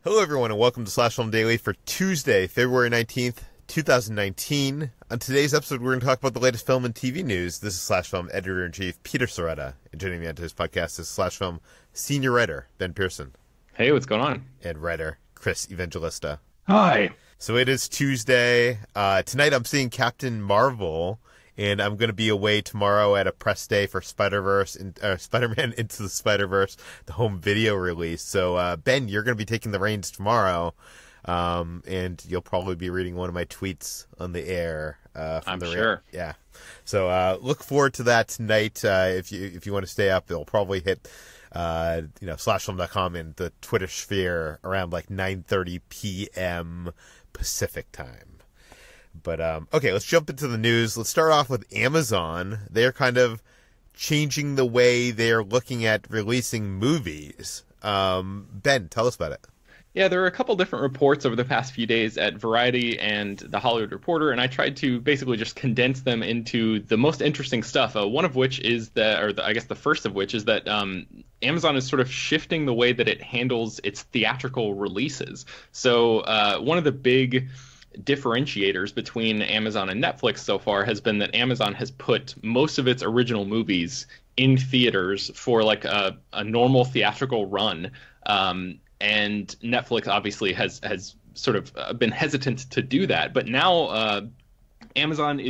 Hello, everyone, and welcome to Slash Film Daily for Tuesday, February 19th, 2019. On today's episode, we're going to talk about the latest film and TV news. This is Slash Film Editor-in-Chief Peter Soretta, and joining me on today's podcast is Slash Film Senior Writer Ben Pearson. Hey, what's going on? And writer Chris Evangelista. Hi. So it is Tuesday. Tonight I'm seeing Captain Marvel, and I'm going to be away tomorrow at a press day for Spider-Man Into the Spider-Verse, the home video release. So, Ben, you're going to be taking the reins tomorrow, and you'll probably be reading one of my tweets on the air. I'm sure. Yeah. So look forward to that tonight. If you want to stay up, it'll probably hit slashfilm.com in the Twitter sphere around like 9:30 p.m. Pacific time. But, okay, let's jump into the news. Let's start off with Amazon. They're kind of changing the way they're looking at releasing movies. Ben, tell us about it. Yeah, there were a couple different reports over the past few days at Variety and The Hollywood Reporter, and I tried to basically just condense them into the most interesting stuff. One of which is the first of which is that Amazon is sort of shifting the way that it handles its theatrical releases. So one of the big differentiators between Amazon and Netflix so far has been that Amazon has put most of its original movies in theaters for like a normal theatrical run. And Netflix obviously has sort of been hesitant to do that. But now Amazon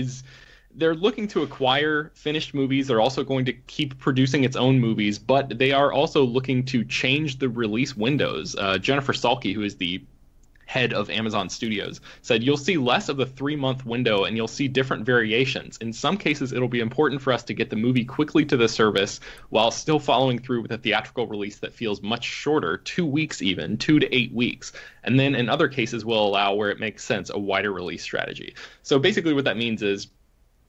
they're looking to acquire finished movies. They're also going to keep producing its own movies, but they are also looking to change the release windows. Jennifer Salke, who is the head of Amazon Studios, said you'll see less of the 3-month window and you'll see different variations. In some cases, it'll be important for us to get the movie quickly to the service while still following through with a theatrical release that feels much shorter, 2 weeks even, 2 to 8 weeks. And then in other cases, we'll allow, where it makes sense, a wider release strategy. So basically what that means is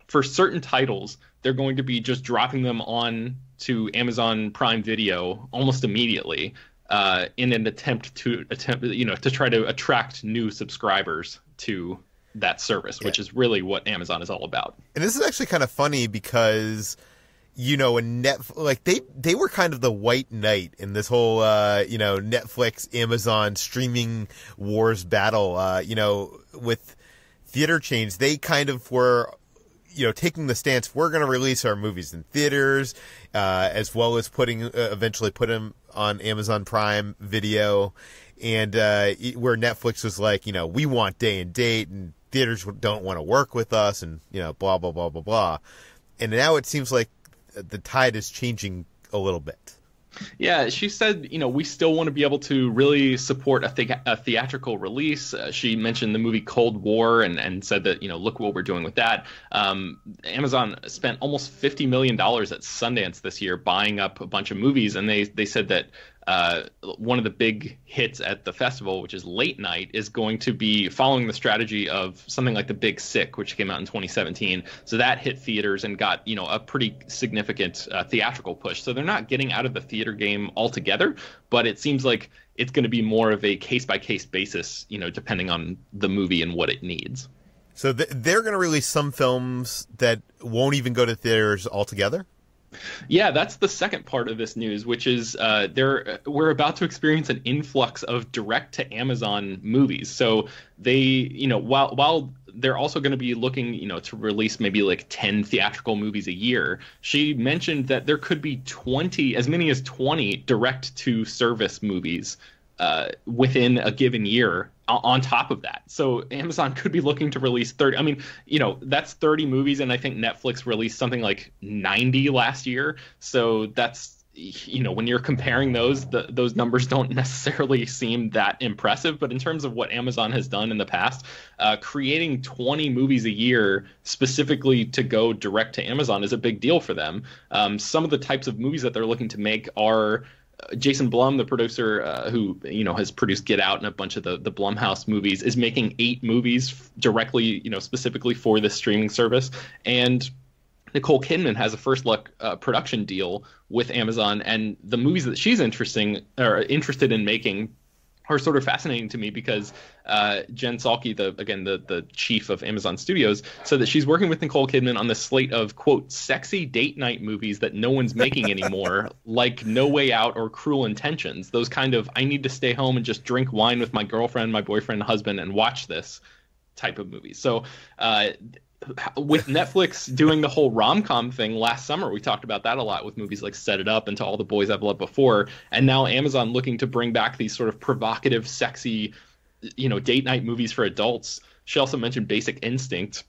for certain titles, they're going to be just dropping them on to Amazon Prime Video almost immediately, in an attempt to try to attract new subscribers to that service, which is really what Amazon is all about. And this is actually kind of funny because, in they were kind of the white knight in this whole, Netflix, Amazon streaming wars battle. With theater chains, they kind of were, taking the stance, we're going to release our movies in theaters, as well as eventually put them on Amazon Prime Video, and where Netflix was like, we want day and date, and theaters don't want to work with us, and blah blah blah blah blah. And now it seems like the tide is changing a little bit. Yeah, she said, we still want to be able to really support a theatrical release. She mentioned the movie Cold War and said that, look what we're doing with that. Amazon spent almost $50 million at Sundance this year buying up a bunch of movies, and they said that one of the big hits at the festival, which is Late Night, is going to be following the strategy of something like The Big Sick, which came out in 2017. So that hit theaters and got, a pretty significant theatrical push. So they're not getting out of the theater game altogether, but it seems like it's going to be more of a case-by-case basis, depending on the movie and what it needs. So they're going to release some films that won't even go to theaters altogether? Yeah, that's the second part of this news, which is we're about to experience an influx of direct-to-Amazon movies. So they, while they're also going to be looking, to release maybe like 10 theatrical movies a year, she mentioned that there could be as many as 20 direct-to-service movies within a given year on top of that. So Amazon could be looking to release 30. I mean, that's 30 movies, and I think Netflix released something like 90 last year. So that's, when you're comparing those numbers don't necessarily seem that impressive. But in terms of what Amazon has done in the past, creating 20 movies a year specifically to go direct to Amazon is a big deal for them. Some of the types of movies that they're looking to make are Jason Blum, the producer who has produced Get Out and a bunch of the Blumhouse movies, is making 8 movies directly, specifically for this streaming service. And Nicole Kidman has a first look production deal with Amazon, and the movies that she's interested in making are sort of fascinating to me because Jen Psaki, the chief of Amazon Studios, said that she's working with Nicole Kidman on the slate of, quote, sexy date night movies that no one's making anymore, like No Way Out or Cruel Intentions. Those kind of, I need to stay home and just drink wine with my girlfriend, my boyfriend, husband, and watch this type of movies. So with Netflix doing the whole rom-com thing last summer, we talked about that a lot with movies like Set It Up and To All the Boys I've Loved Before, and now Amazon looking to bring back these sort of provocative, sexy, date night movies for adults. She also mentioned Basic Instinct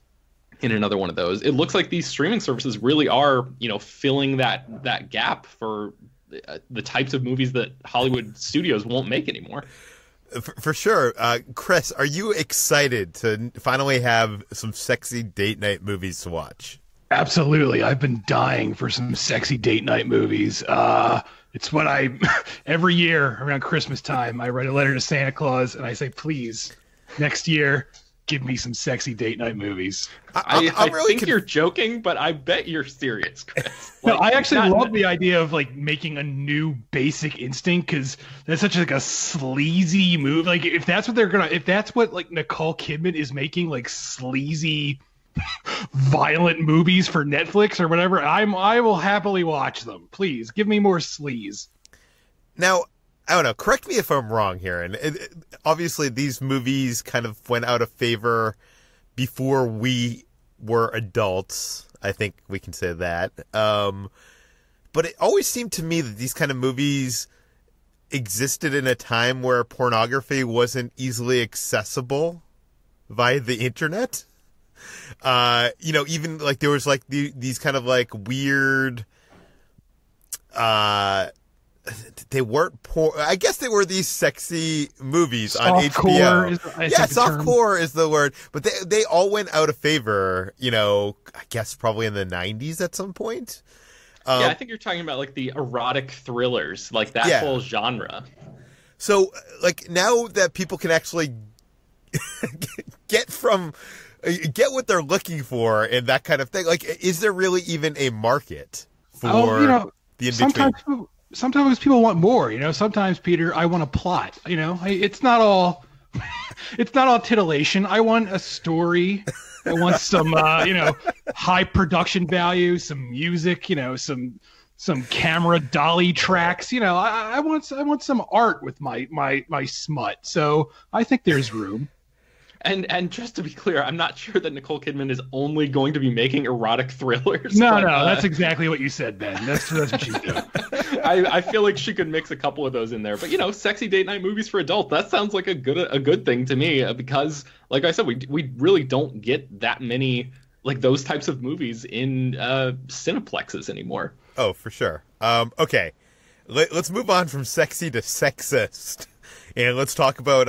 in another one of those. It looks like these streaming services really are, filling that gap for the types of movies that Hollywood studios won't make anymore. For sure. Chris, are you excited to finally have some sexy date night movies to watch? Absolutely. I've been dying for some sexy date night movies. It's what every year around Christmas time, I write a letter to Santa Claus and I say, please, next year, give me some sexy date night movies. I really think you're joking, but I bet you're serious, Chris. No, I actually love the idea of making a new Basic Instinct, because that's such a sleazy move. If that's what Nicole Kidman is making, sleazy, violent movies for Netflix or whatever, I will happily watch them. Please give me more sleaze. Now, I don't know. Correct me if I'm wrong here. And obviously, these movies kind of went out of favor before we were adults. I think we can say that. But it always seemed to me that these kind of movies existed in a time where pornography wasn't easily accessible via the internet. Even there was these kind of weird. They weren't porn. I guess they were these sexy movies on HBO. Softcore is the word. But they all went out of favor, I guess probably in the 90s at some point. I think you're talking about the erotic thrillers, that whole genre. So now that people can actually get what they're looking for and that kind of thing, is there really even a market for the in-between? Sometimes people want more, Sometimes, Peter, I want a plot. It's not all titillation. I want a story. I want some, high production value, some music, some camera dolly tracks. I want some art with my smut. So I think there's room. And just to be clear, I'm not sure that Nicole Kidman is only going to be making erotic thrillers. No, that's exactly what you said, Ben. That's what she's doing. I feel like she could mix a couple of those in there. But, sexy date night movies for adults, that sounds like a good thing to me, because, like I said, we really don't get that many, those types of movies in cineplexes anymore. Oh, for sure. Okay. Let's move on from sexy to sexist. And let's talk about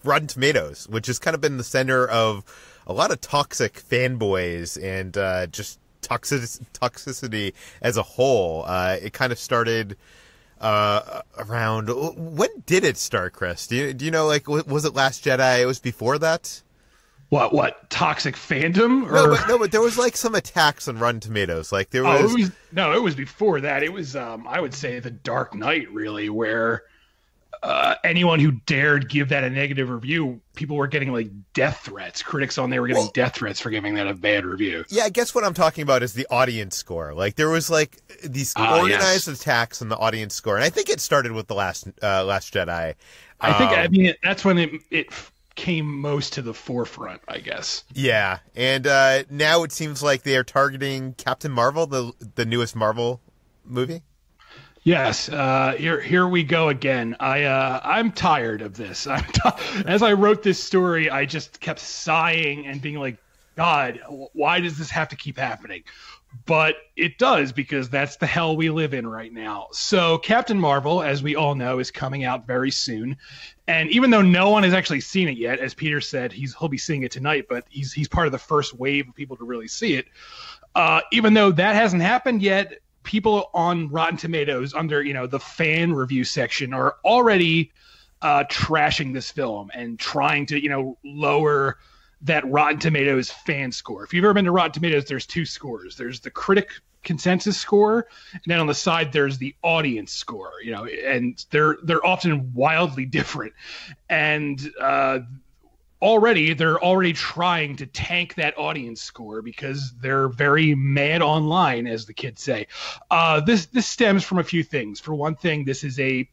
Rotten Tomatoes, which has kind of been the center of a lot of toxic fanboys and just toxicity as a whole. It kind of started around... When did it start, Chris? Do you know, was it Last Jedi? It was before that? What toxic fandom? Or... No, but there was some attacks on Rotten Tomatoes. There was... it was before that. It was, I would say, The Dark Knight, really, where... anyone who dared give that a negative review, people were getting death threats. Critics on there were getting death threats for giving that a bad review. Yeah, I guess what I'm talking about is the audience score. There was these organized attacks on the audience score, and I think it started with the Last Jedi. I mean that's when it came most to the forefront, I guess. Yeah, and now it seems like they are targeting Captain Marvel, the newest Marvel movie. Yes, here we go again. I'm tired of this. As I wrote this story, I just kept sighing and being like, God, why does this have to keep happening? But it does, because that's the hell we live in right now. So Captain Marvel, as we all know, is coming out very soon. And even though no one has actually seen it yet, as Peter said, he'll be seeing it tonight, but he's part of the first wave of people to really see it. Even though that hasn't happened yet, people on Rotten Tomatoes under, the fan review section are already trashing this film and trying to, lower that Rotten Tomatoes fan score. If you've ever been to Rotten Tomatoes, there's two scores. There's the critic consensus score, and then on the side there's the audience score. And they're often wildly different, and they're already trying to tank that audience score because they're very mad online, as the kids say. This stems from a few things. For one thing, this is a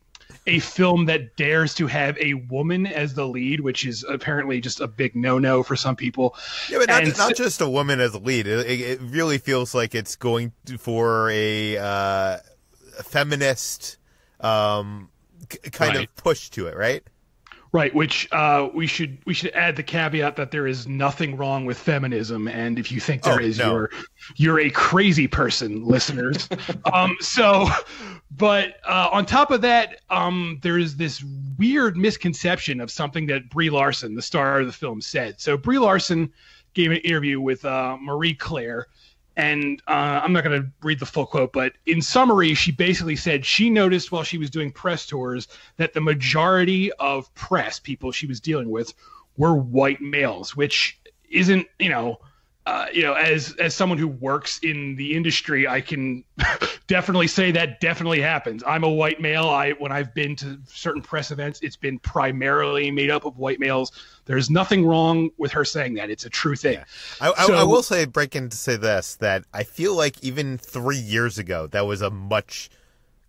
film that dares to have a woman as the lead, which is apparently just a big no-no for some people. Yeah, but not just a woman as the lead. It really feels like it's going for a feminist kind of push to it, right? Right, which we should add the caveat that there is nothing wrong with feminism, and if you think there is, no. you're a crazy person, listeners. But on top of that, there is this weird misconception of something that Brie Larson, the star of the film, said. So Brie Larson gave an interview with Marie Claire, and I'm not going to read the full quote, but in summary, she basically said she noticed while she was doing press tours that the majority of press people she was dealing with were white males, which isn't, as someone who works in the industry, I can definitely say that definitely happens. I'm a white male. When I've been to certain press events, it's been primarily made up of white males. There's nothing wrong with her saying that. It's a true thing. Yeah. I will break in to say this, that I feel like even 3 years ago, that was a much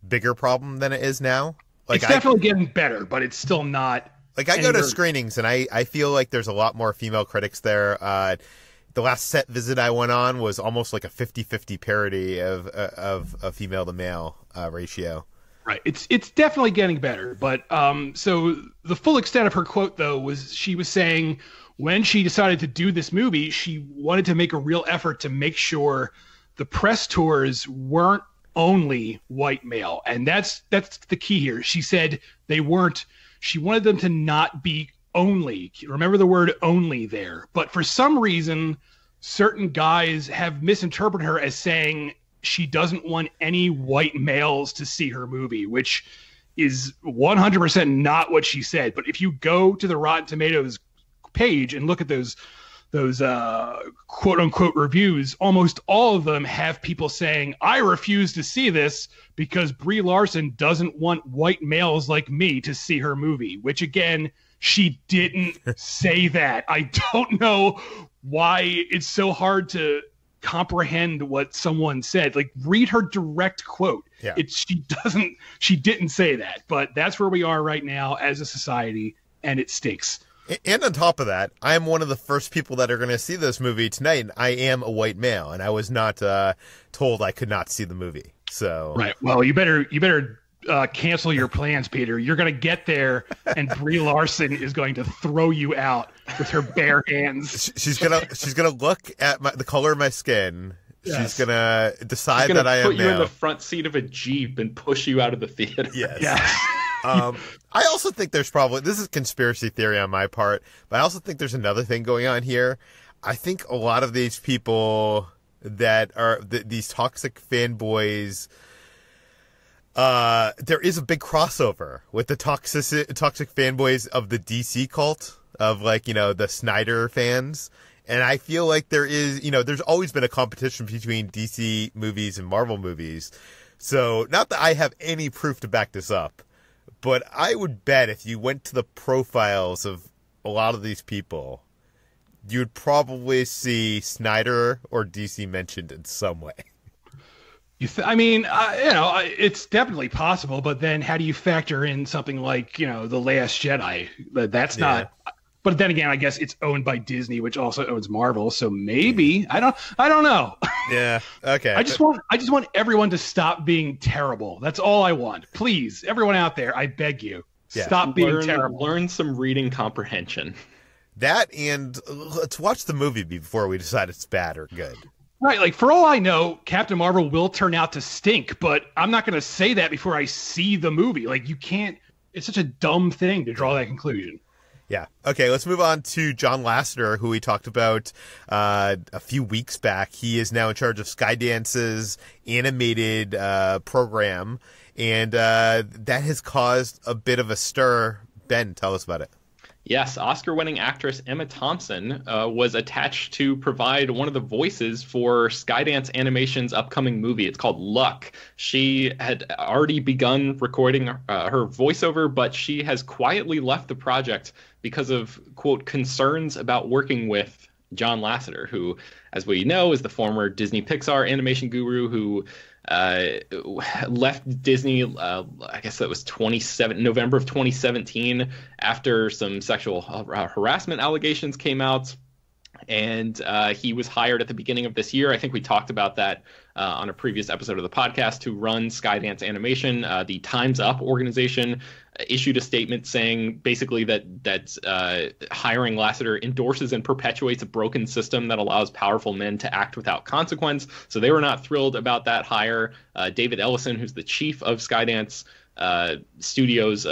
bigger problem than it is now. Like, it's definitely getting better, but it's still not. Like, I go to screenings, and I feel like there's a lot more female critics there. The last set visit I went on was almost like a 50-50 parity of female to male ratio. Right. It's definitely getting better. But so the full extent of her quote, though, was she was saying when she decided to do this movie, she wanted to make a real effort to make sure the press tours weren't only white male. And that's the key here. She said they weren't. She wanted them to not be only. Remember the word only there. But for some reason, certain guys have misinterpreted her as saying she doesn't want any white males to see her movie, which is 100% not what she said. But if you go to the Rotten Tomatoes page and look at those quote unquote reviews, almost all of them have people saying, I refuse to see this because Brie Larson doesn't want white males like me to see her movie, which again, she didn't say that. I don't know why it's so hard to comprehend what someone said. Like, read her direct quote. Yeah. She didn't say that, but that's where we are right now as a society, and it stinks. And on top of that, I am one of the first people that are going to see this movie tonight, and I am a white male, and I was not told I could not see the movie. So right. Well, you better cancel your plans, Peter. You're going to get there, and Brie Larson is going to throw you out with her bare hands. She's gonna look at the color of my skin. Yes. She's gonna decide that I am put you male. in the front seat of a Jeep and push you out of the theater. Yes. I also think there's this is conspiracy theory on my part, but I also think there's another thing going on here. I think a lot of these people that are these toxic fanboys, there is a big crossover with the toxic fanboys of the DC cult, of the Snyder fans. And I feel like there is, there's always been a competition between DC movies and Marvel movies. So not that I have any proof to back this up, but I would bet if you went to the profiles of a lot of these people, you'd probably see Snyder or DC mentioned in some way. It's definitely possible, but then how do you factor in something like, The Last Jedi? That's not. But then again, I guess it's owned by Disney, which also owns Marvel. So maybe I don't know. Yeah. Okay. I just want everyone to stop being terrible. That's all I want. Please, everyone out there, I beg you, stop being terrible. Learn some reading comprehension. That, and let's watch the movie before we decide it's bad or good. Right, like for all I know, Captain Marvel will turn out to stink, but I'm not going to say that before I see the movie. Like, you can't. It's such a dumb thing to draw that conclusion. Yeah. Okay, let's move on to John Lasseter, who we talked about a few weeks back. He is now in charge of Skydance's animated program, and that has caused a bit of a stir. Ben, tell us about it. Yes, Oscar-winning actress Emma Thompson was attached to provide one of the voices for Skydance Animation's upcoming movie. It's called Luck. She had already begun recording her voiceover, but she has quietly left the project because of, quote, concerns about working with John Lasseter, who, as we know, is the former Disney Pixar animation guru who left Disney, I guess that was November of 2017, after some sexual harassment allegations came out. And he was hired at the beginning of this year. I think we talked about that on a previous episode of the podcast, to run Skydance Animation. The Time's Up organization issued a statement saying basically that hiring Lasseter endorses and perpetuates a broken system that allows powerful men to act without consequence. So they were not thrilled about that hire. David Ellison, who's the chief of Skydance Studios,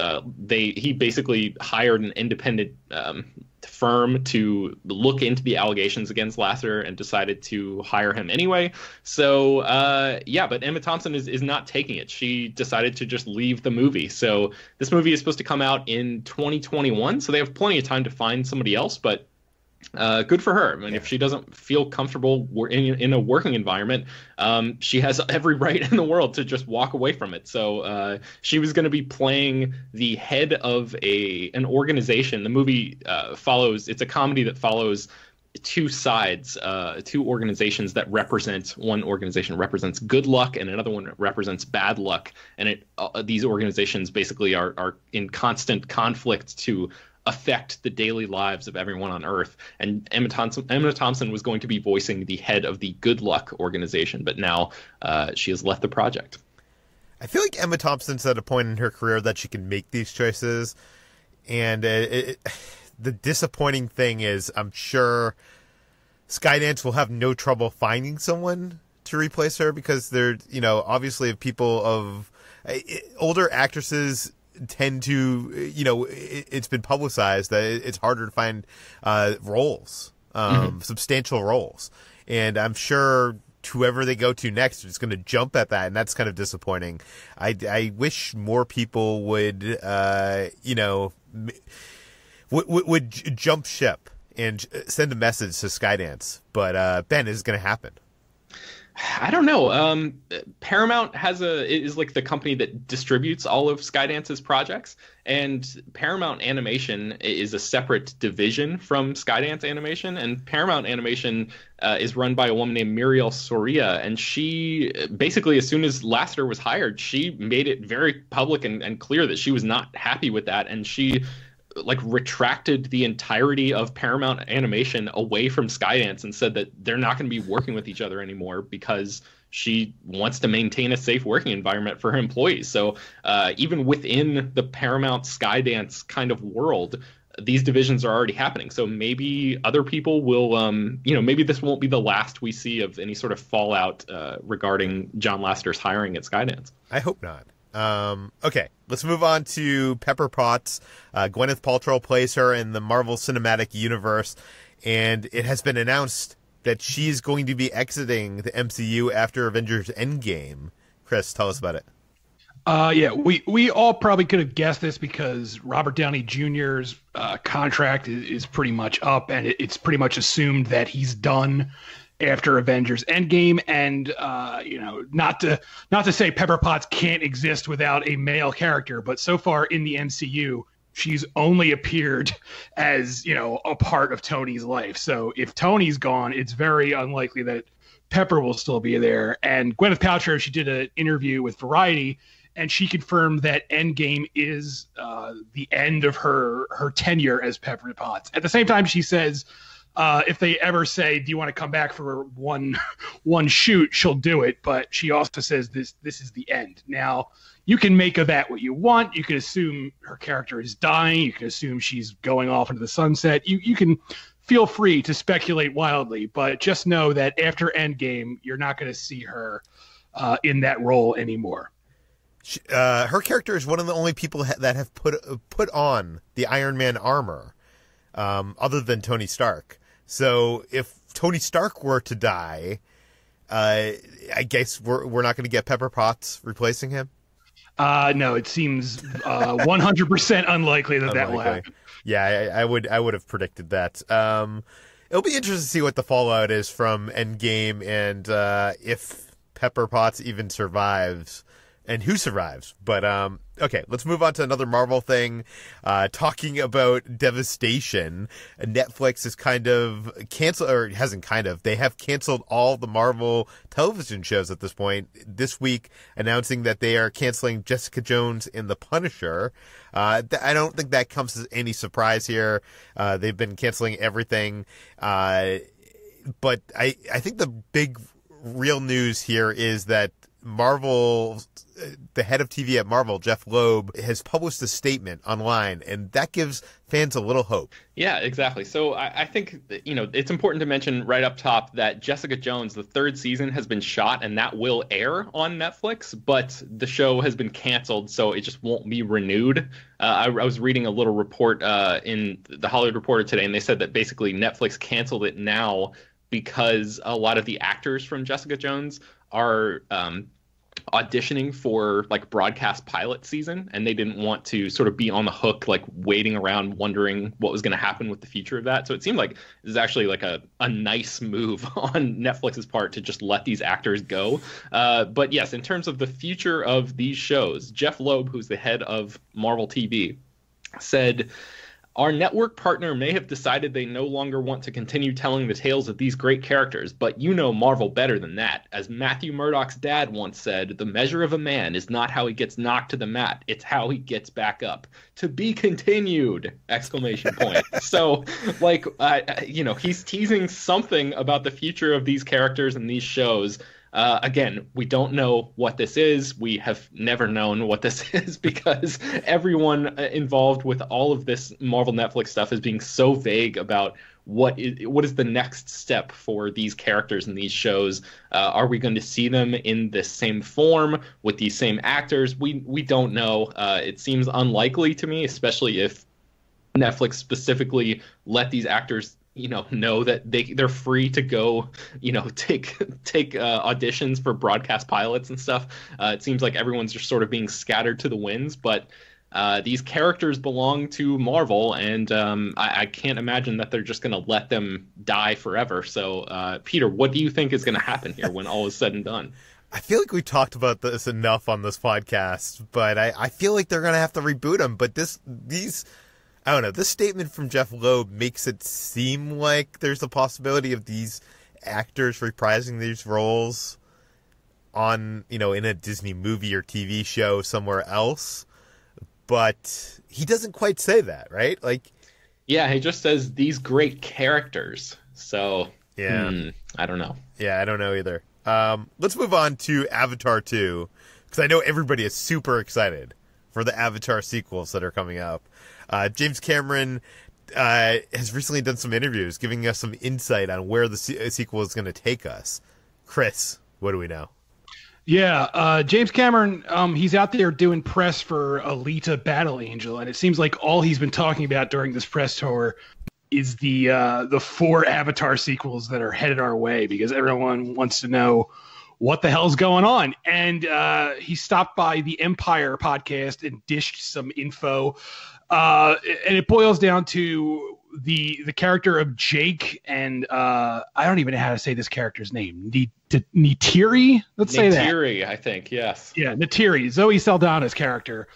he basically hired an independent firm to look into the allegations against Lasseter and decided to hire him anyway. So but Emma Thompson is not taking it. She decided to just leave the movie. So this movie is supposed to come out in 2021, so they have plenty of time to find somebody else, but good for her. I mean, if she doesn't feel comfortable in a working environment, she has every right in the world to just walk away from it. So she was going to be playing the head of an organization. The movie it's a comedy that follows two sides, two organizations that represent, one organization represents good luck and another one represents bad luck. And these organizations basically are in constant conflict to affect the daily lives of everyone on Earth. And Emma Thompson was going to be voicing the head of the Good Luck organization, but now she has left the project. I feel like Emma Thompson's at a point in her career that she can make these choices. And the disappointing thing is, I'm sure Skydance will have no trouble finding someone to replace her, because they're, obviously people of older actresses tend to, it's been publicized that it's harder to find roles, substantial roles. And I'm sure whoever they go to next is going to jump at that, and that's kind of disappointing. I wish more people would, would jump ship and send a message to Skydance. But Ben, is going to happen? I don't know. Paramount is like the company that distributes all of Skydance's projects, and Paramount Animation is a separate division from Skydance Animation. And Paramount Animation is run by a woman named Muriel Soria, and she basically, as soon as Lasseter was hired, she made it very public and clear that she was not happy with that, and she retracted the entirety of Paramount Animation away from Skydance and said that they're not going to be working with each other anymore because she wants to maintain a safe working environment for her employees. So even within the Paramount Skydance kind of world, these divisions are already happening. So maybe other people will, maybe this won't be the last we see of any sort of fallout regarding John Lasseter's hiring at Skydance. I hope not. Okay, let's move on to Pepper Potts. Gwyneth Paltrow plays her in the Marvel Cinematic Universe, and it has been announced that she's going to be exiting the MCU after Avengers Endgame. Chris, tell us about it. We all probably could have guessed this because Robert Downey Jr.'s contract is pretty much up, and it's pretty much assumed that he's done after Avengers Endgame. And not to say Pepper Potts can't exist without a male character, but so far in the MCU, she's only appeared as, a part of Tony's life. So if Tony's gone, it's very unlikely that Pepper will still be there. And Gwyneth Paltrow, she did an interview with Variety, and she confirmed that Endgame is the end of her tenure as Pepper Potts. At the same time, she says, if they ever say, do you want to come back for one shoot, she'll do it. But she also says this is the end. Now, you can make of that what you want. You can assume her character is dying. You can assume she's going off into the sunset. You can feel free to speculate wildly, but just know that after Endgame, you're not going to see her in that role anymore. Her character is one of the only people that have put on the Iron Man armor, other than Tony Stark. So if Tony Stark were to die, I guess we're not going to get Pepper Potts replacing him. No, it seems 100% unlikely that will happen. Yeah, I would have predicted that. It'll be interesting to see what the fallout is from Endgame and if Pepper Potts even survives and who survives. But okay, let's move on to another Marvel thing. Talking about devastation, Netflix is kind of canceled, or hasn't kind of. They have canceled all the Marvel television shows at this point. This week, announcing that they are canceling Jessica Jones and The Punisher. I don't think that comes as any surprise here. They've been canceling everything. But I think the big real news here is that Marvel, the head of TV at Marvel, Jeff Loeb, has published a statement online, and that gives fans a little hope. Yeah, exactly. So I think, it's important to mention right up top that Jessica Jones, the third season, has been shot, and that will air on Netflix, but the show has been canceled, so it just won't be renewed. I was reading a little report in the Hollywood Reporter today, and they said that basically Netflix canceled it now because a lot of the actors from Jessica Jones are auditioning for like broadcast pilot season, and they didn't want to sort of be on the hook, like waiting around wondering what was going to happen with the future of that. So it seemed like this is actually like a nice move on Netflix's part to just let these actors go. But yes, in terms of the future of these shows, Jeff Loeb, who's the head of Marvel TV, said, "Our network partner may have decided they no longer want to continue telling the tales of these great characters, but you know Marvel better than that. As Matthew Murdock's dad once said, the measure of a man is not how he gets knocked to the mat, it's how he gets back up. To be continued! Exclamation point." So, like, he's teasing something about the future of these characters and these shows. Again, we don't know what this is. We have never known what this is because everyone involved with all of this Marvel Netflix stuff is being so vague about what is the next step for these characters in these shows. Are we going to see them in the same form with these same actors? We don't know. It seems unlikely to me, especially if Netflix specifically let these actors know that they're free to go, take auditions for broadcast pilots and stuff. It seems like everyone's just sort of being scattered to the winds, but these characters belong to Marvel, and I can't imagine that they're just going to let them die forever. So, Peter, what do you think is going to happen here when all is said and done? I feel like we talked about this enough on this podcast, but I feel like they're going to have to reboot them. But I don't know. This statement from Jeff Loeb makes it seem like there's a possibility of these actors reprising these roles on, in a Disney movie or TV show somewhere else. But he doesn't quite say that, right? Like, yeah, he just says these great characters. So, yeah, I don't know. Yeah, I don't know either. Let's move on to Avatar 2, because I know everybody is super excited for the Avatar sequels that are coming up. James Cameron has recently done some interviews giving us some insight on where the sequel is going to take us. Chris, what do we know? Yeah, James Cameron, he's out there doing press for Alita Battle Angel, and it seems like all he's been talking about during this press tour is the 4 Avatar sequels that are headed our way, because everyone wants to know what the hell's going on. And he stopped by the Empire podcast and dished some info. And it boils down to the character of Jake, and I don't even know how to say this character's name. Neytiri? Let's say that. Neytiri, I think, yes. Yeah, Neytiri, Zoe Saldana's character.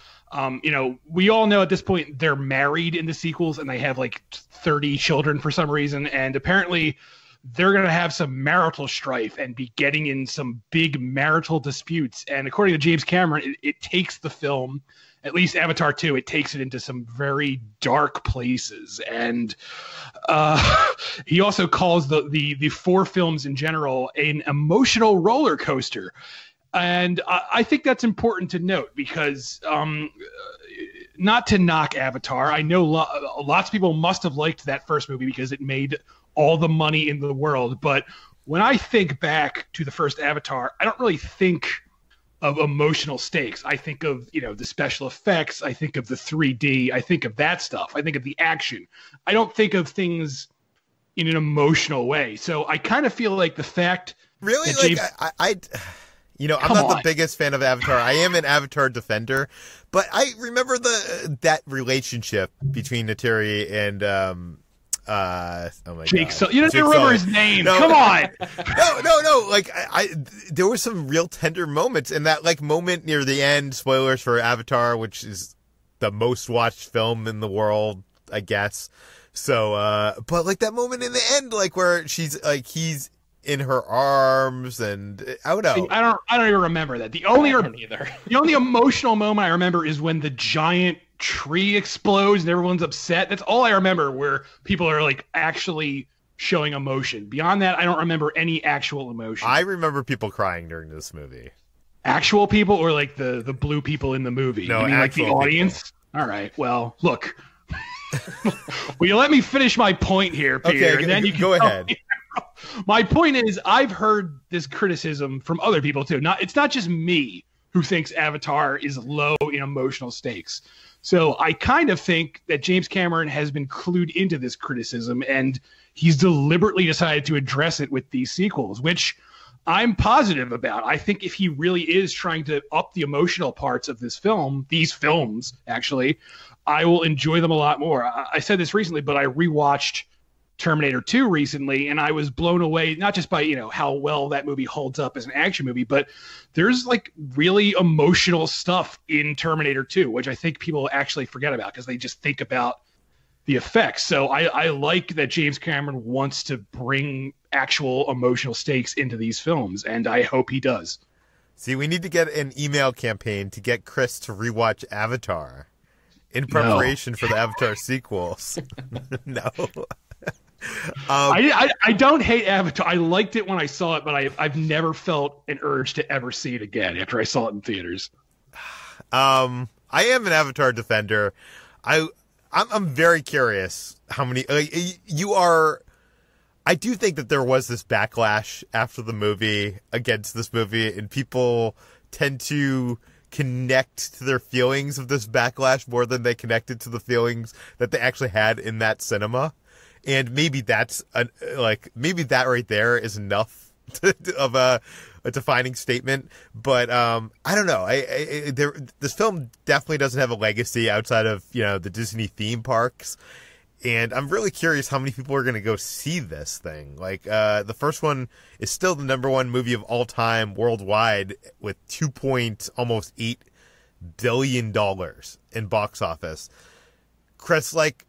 We all know at this point they're married in the sequels, and they have like 30 children for some reason, and apparently they're going to have some marital strife and be getting in some big marital disputes. And according to James Cameron, it takes the film, at least Avatar 2, it takes it into some very dark places. And he also calls the 4 films in general an emotional roller coaster. And I think that's important to note because not to knock Avatar. I know lots of people must have liked that first movie because it made all the money in the world. But when I think back to the first Avatar, I don't really think of emotional stakes. I think of, the special effects. I think of the 3D. I think of that stuff. I think of the action. I don't think of things in an emotional way. So I kind of feel like the fact really, that James... You know, I'm Come not the on. biggest fan of Avatar. I am an Avatar defender, but I remember that relationship between Neytiri and oh my Jake, god, you don't Jake even remember Sully. his name. No. Come on. No. Like I there were some real tender moments, and that like moment near the end. Spoilers for Avatar, which is the most watched film in the world, I guess. So, but like that moment in the end, like where she's like he's in her arms, and I don't know. I don't even remember that. The I only don't either. the only emotional moment I remember is when the giant tree explodes and everyone's upset. That's all I remember, where people are like actually showing emotion. Beyond that, I don't remember any actual emotion. I remember people crying during this movie. Actual people or like the blue people in the movie? No, you mean like the actual audience? All right. Well, look. Will you let me finish my point here, Peter? Okay, and then you can go ahead. My point is, I've heard this criticism from other people too. It's not just me who thinks Avatar is low in emotional stakes. So I kind of think that James Cameron has been clued into this criticism, and he's deliberately decided to address it with these sequels, which I'm positive about. I think if he really is trying to up the emotional parts of these films, actually, I will enjoy them a lot more. I said this recently, but I rewatched Terminator 2 recently, and I was blown away, not just by, how well that movie holds up as an action movie, but there's like really emotional stuff in Terminator 2, which I think people actually forget about because they just think about the effects. So I like that James Cameron wants to bring actual emotional stakes into these films, and I hope he does. See, we need to get an email campaign to get Chris to rewatch Avatar in preparation for the Avatar sequels. No. I don't hate Avatar. I liked it when I saw it, but I've never felt an urge to ever see it again after I saw it in theaters. I am an Avatar defender. I'm very curious how many you are. I do think that there was this backlash after the movie against this movie, and people tend to connect to their feelings of this backlash more than they connected to the feelings that they actually had in that cinema. And maybe that's maybe that right there is enough of a defining statement. But I don't know. This film definitely doesn't have a legacy outside of the Disney theme parks. And I'm really curious how many people are going to go see this thing. Like, the first one is still the #1 movie of all time worldwide with almost $2.8 billion in box office. Chris, like,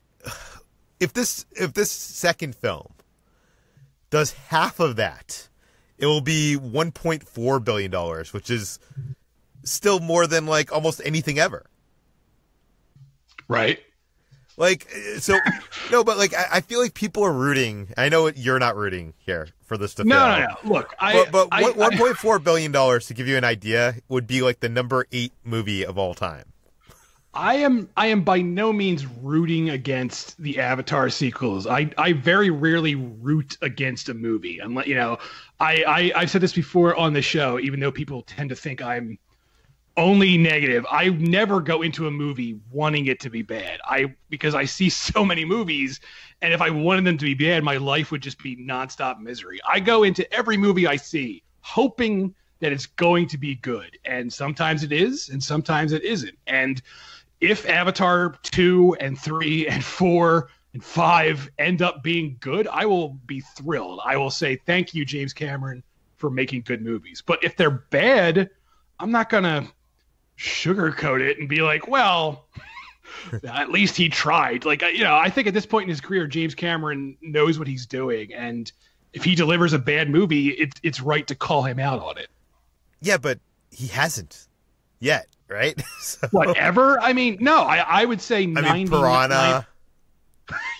if this second film does half of that, it will be $1.4 billion, which is still more than like almost anything ever. Right. Like, so, no, but like, I feel like people are rooting. I know you're not rooting here for this to fail. No. Look, but $1.4 billion, to give you an idea, would be like the #8 movie of all time. I am by no means rooting against the Avatar sequels. I very rarely root against a movie. I've said this before on the show, even though people tend to think I'm only negative. I never go into a movie wanting it to be bad. Because I see so many movies, and if I wanted them to be bad, my life would just be nonstop misery. I go into every movie I see hoping that it's going to be good, and sometimes it is, and sometimes it isn't. And if Avatar 2 and 3 and 4 and 5 end up being good, I will be thrilled. I will say thank you, James Cameron, for making good movies. But if they're bad, I'm not going to sugarcoat it and be like, well, at least he tried. Like, I think at this point in his career, James Cameron knows what he's doing. And if he delivers a bad movie, it's right to call him out on it. Yeah, but he hasn't yet, right? So, whatever. I mean, no, I would say 99%. Piranha.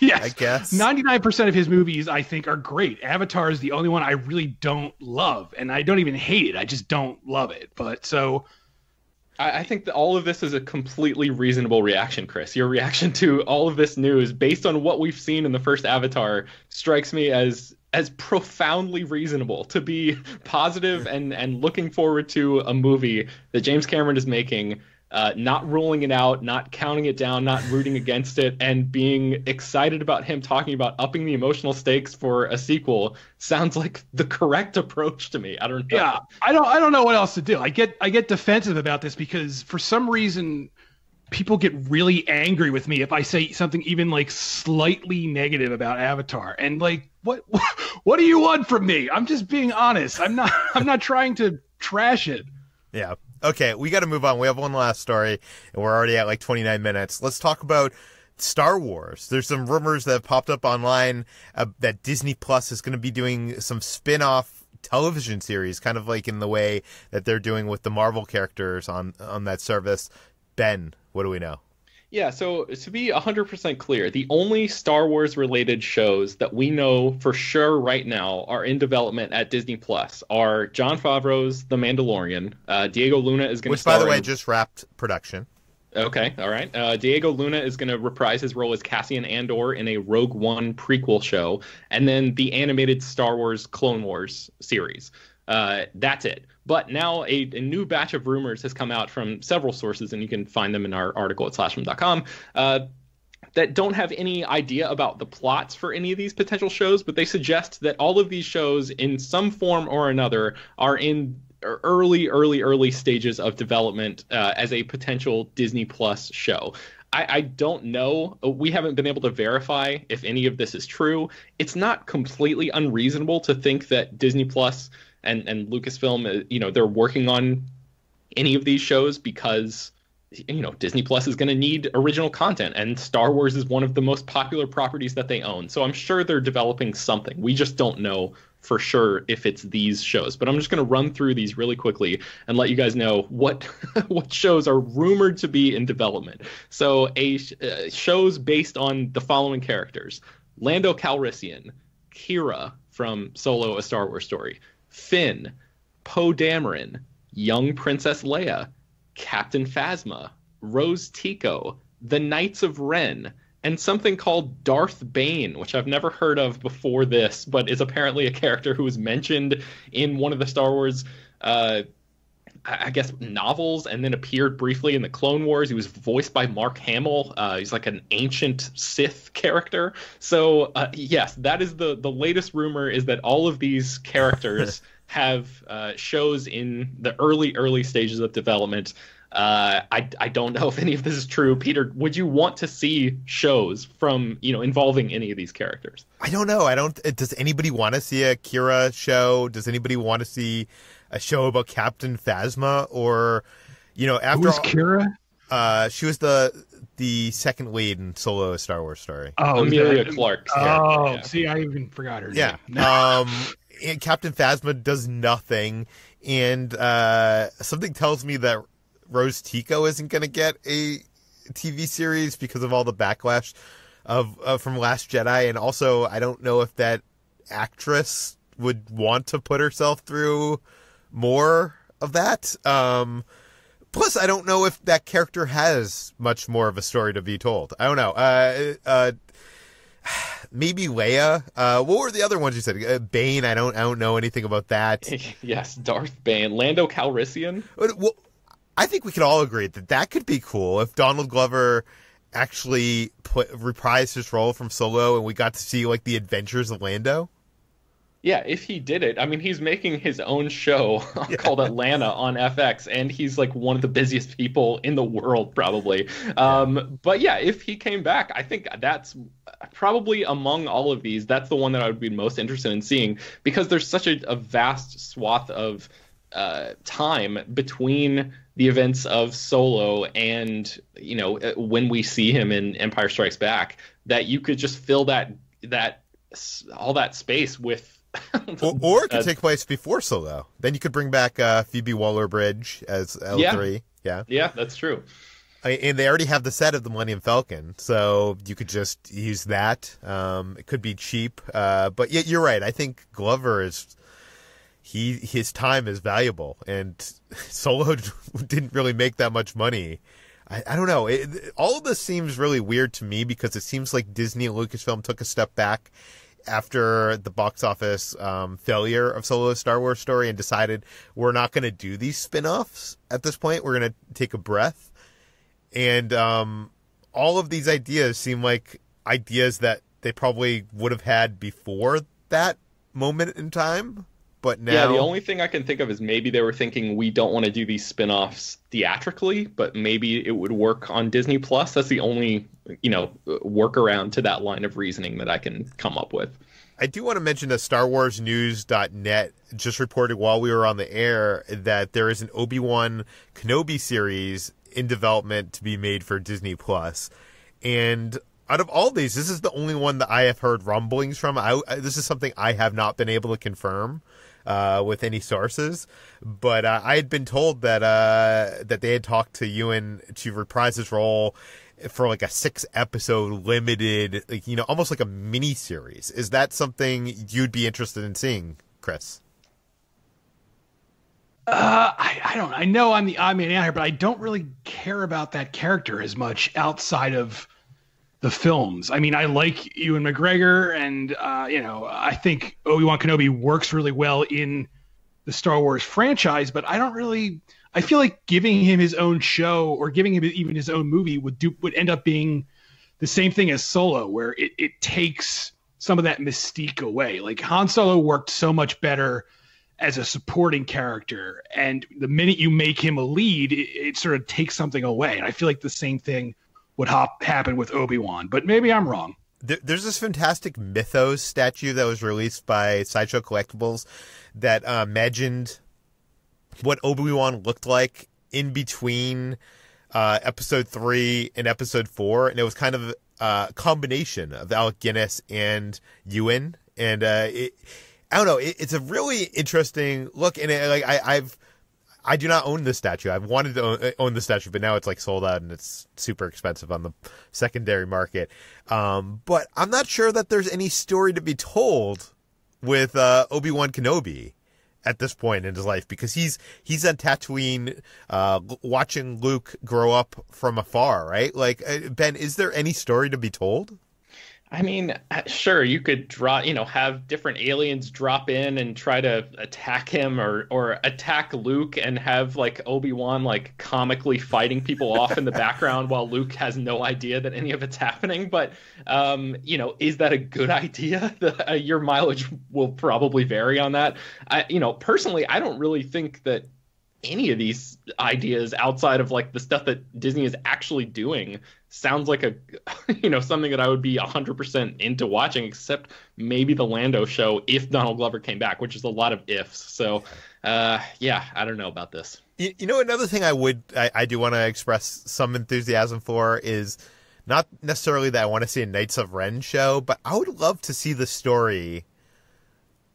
Yes, I guess 99% of his movies I think are great. Avatar is the only one I really don't love, and I don't even hate it. I just don't love it. But so I think that all of this is a completely reasonable reaction, Chris. Your reaction to all of this news, based on what we've seen in the first Avatar, strikes me as profoundly reasonable. To be positive and looking forward to a movie that James Cameron is making not ruling it out, not counting it down, not rooting against it, and being excited about him talking about upping the emotional stakes for a sequel sounds like the correct approach to me. I don't know. Yeah, I don't know what else to do. I get defensive about this because for some reason people get really angry with me if I say something even like slightly negative about Avatar. And like, what do you want from me? I'm just being honest. I'm not trying to trash it. Yeah. Okay, we got to move on. We have one last story, and we're already at like 29 minutes. Let's talk about Star Wars. There's some rumors that have popped up online that Disney Plus is going to be doing some spin-off television series, kind of like in the way that they're doing with the Marvel characters on that service. Ben, what do we know? Yeah, so to be 100% clear, the only Star Wars related shows that we know for sure right now are in development at Disney Plus are Jon Favreau's The Mandalorian. Diego Luna is going to star, which, by the way, just wrapped production. Okay, all right. Diego Luna is going to reprise his role as Cassian Andor in a Rogue One prequel show, and then the animated Star Wars Clone Wars series. That's it. But now a new batch of rumors has come out from several sources, and you can find them in our article at slashfilm.com, that don't have any idea about the plots for any of these potential shows, but they suggest that all of these shows in some form or another are in early stages of development as a potential Disney Plus show. I don't know. We haven't been able to verify if any of this is true. It's not completely unreasonable to think that Disney Plus and Lucasfilm, they're working on any of these shows because, Disney Plus is going to need original content, and Star Wars is one of the most popular properties that they own. So I'm sure they're developing something. We just don't know for sure if it's these shows. But I'm just going to run through these really quickly and let you guys know what what shows are rumored to be in development. So shows based on the following characters: Lando Calrissian, Kira from Solo: A Star Wars Story, Finn, Poe Dameron, young Princess Leia, Captain Phasma, Rose Tico, the Knights of Ren, and something called Darth Bane, which I've never heard of before this, but is apparently a character who was mentioned in one of the Star Wars, I guess, novels, and then appeared briefly in the Clone Wars. He was voiced by Mark Hamill. He's like an ancient Sith character. So, yes, that is the latest rumor, is that all of these characters have shows in the early stages of development. I don't know if any of this is true. Peter, would you want to see shows from, involving any of these characters? I don't know. Does anybody want to see a Kira show? Does anybody want to see a show about Captain Phasma? Or, after Who's Kira? She was the second lead in Solo: A Star Wars Story. Oh, Emilia Clarke's character. Yeah. See, I even forgot her name. Yeah. And Captain Phasma does nothing, and something tells me that Rose Tico isn't going to get a TV series because of all the backlash from Last Jedi, and also I don't know if that actress would want to put herself through more of that. Plus, I don't know if that character has much more of a story to be told. I don't know. Maybe Leia. What were the other ones you said? Bane. I don't know anything about that. Yes, Darth Bane. Lando Calrissian. Well, I think we could all agree that could be cool if Donald Glover actually reprised his role from Solo, and we got to see like the adventures of Lando. Yeah, if he did it, I mean, he's making his own show called Atlanta on FX, and he's like one of the busiest people in the world, probably. But yeah, if he came back, I think that's probably among all of these, that's the one that I would be most interested in seeing, because there's such a vast swath of time between the events of Solo and, when we see him in Empire Strikes Back, that you could just fill that all that space with. or it could take place before Solo. Then you could bring back Phoebe Waller-Bridge as L3. Yeah, that's true. And they already have the set of the Millennium Falcon, so you could just use that. It could be cheap, but yeah, you're right. I think Glover his time is valuable, and Solo didn't really make that much money. I don't know. All of this seems really weird to me because it seems like Disney and Lucasfilm took a step back after the box office failure of Solo: A Star Wars Story and decided we're not going to do these spin-offs at this point. We're going to take a breath. And all of these ideas seem like ideas that they probably would have had before that moment in time. But now... Yeah, the only thing I can think of is maybe they were thinking we don't want to do these spin-offs theatrically, but maybe it would work on Disney Plus. That's the only, workaround to that line of reasoning that I can come up with. I do want to mention that StarWarsNews.net just reported while we were on the air that there is an Obi-Wan Kenobi series in development to be made for Disney Plus. And out of all these, this is the only one that I have heard rumblings from. This is something I have not been able to confirm with any sources, but I had been told that that they had talked to Ewan to reprise his role for like a 6-episode limited, almost like a mini series. Is that something you'd be interested in seeing, Chris? I don't. I know I'm the odd man out here, but I don't really care about that character as much outside of the films. I mean, I like Ewan McGregor, and I think Obi-Wan Kenobi works really well in the Star Wars franchise, but I feel like giving him his own show or giving him even his own movie would end up being the same thing as Solo, where it takes some of that mystique away. Like Han Solo worked so much better as a supporting character, and the minute you make him a lead, it sort of takes something away. And I feel like the same thing would happen with Obi-Wan, but maybe I'm wrong. There's this fantastic Mythos statue that was released by Sideshow Collectibles that imagined what Obi-Wan looked like in between episode 3 and episode 4, and it was kind of a combination of Alec Guinness and Ewan, and I don't know, it's a really interesting look, and I do not own this statue. I've wanted to own the statue, but now it's like sold out and it's super expensive on the secondary market. But I'm not sure that there's any story to be told with Obi-Wan Kenobi at this point in his life, because he's on Tatooine, watching Luke grow up from afar, right? Like, Ben, is there any story to be told? I mean, sure, you could have different aliens drop in and try to attack him or attack Luke and have like Obi-Wan like comically fighting people off in the background while Luke has no idea that any of it's happening. But, is that a good idea? Your mileage will probably vary on that. Personally, I don't really think that any of these ideas outside of like the stuff that Disney is actually doing sounds like something that I would be 100% into watching, except maybe the Lando show if Donald Glover came back, which is a lot of ifs. So, I don't know about this. Another thing I do want to express some enthusiasm for is not necessarily that I want to see a Knights of Ren show, but I would love to see the story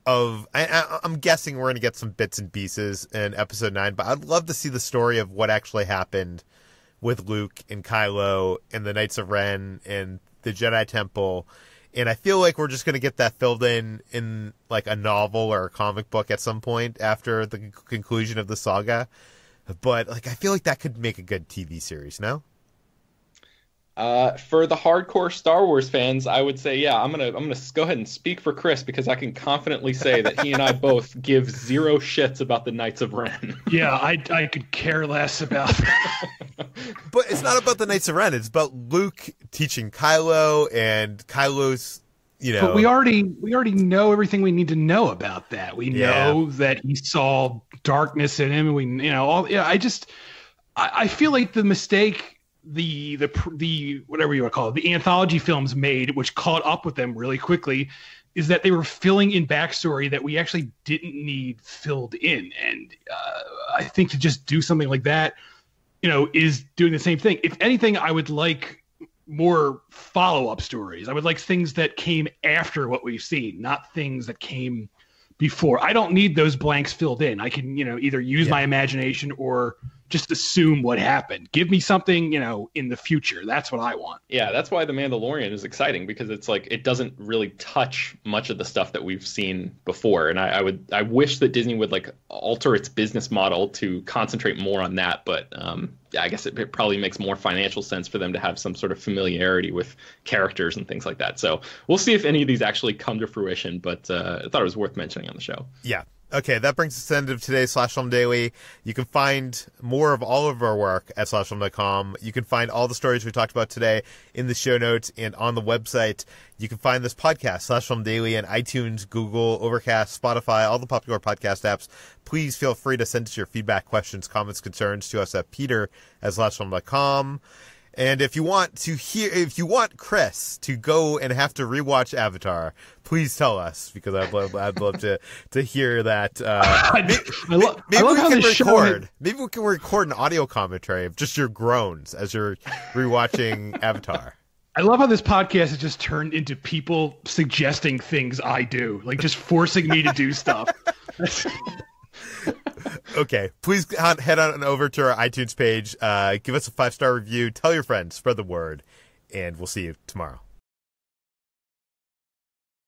of, I'm guessing we're going to get some bits and pieces in episode 9, but I'd love to see the story of what actually happened with Luke and Kylo and the Knights of Ren and the Jedi Temple. And I feel like we're just going to get that filled in like a novel or a comic book at some point after the conclusion of the saga. But like, I feel like that could make a good TV series, no? For the hardcore Star Wars fans, I would say, I'm gonna go ahead and speak for Chris, because I can confidently say that he and I both give zero shits about the Knights of Ren. Yeah, I could care less about that. But it's not about the Knights of Ren. It's about Luke teaching Kylo and Kylo's, But we already know everything we need to know about that. We know that he saw darkness in him. I feel like the mistake the whatever you want to call it, the anthology films made, which caught up with them really quickly, is that they were filling in backstory that we actually didn't need filled in. And I think to just do something like that, is doing the same thing. If anything, I would like more follow-up stories. I would like things that came after what we've seen, not things that came before. I don't need those blanks filled in. I can, either use my imagination or just assume what happened. Give me something, in the future. That's what I want. Yeah, that's why The Mandalorian is exciting, because it's like it doesn't really touch much of the stuff that we've seen before. And I wish that Disney would like alter its business model to concentrate more on that. But I guess it probably makes more financial sense for them to have some sort of familiarity with characters and things like that. So we'll see if any of these actually come to fruition. But I thought it was worth mentioning on the show. Yeah. Okay, that brings us to the end of today's Slash Film Daily. You can find more of all of our work at slashfilm.com. You can find all the stories we talked about today in the show notes and on the website. You can find this podcast, Slash Film Daily, on iTunes, Google, Overcast, Spotify, all the popular podcast apps. Please feel free to send us your feedback, questions, comments, concerns to us at peter@slashfilm.com. And if you want Chris to go and have to rewatch Avatar, please tell us, because I'd love to hear that. Maybe we can record an audio commentary of just your groans as you're rewatching Avatar. I love how this podcast has just turned into people suggesting things I do, like just forcing me to do stuff. Okay, please head on over to our iTunes page, give us a 5-star review, tell your friends, spread the word, and we'll see you tomorrow.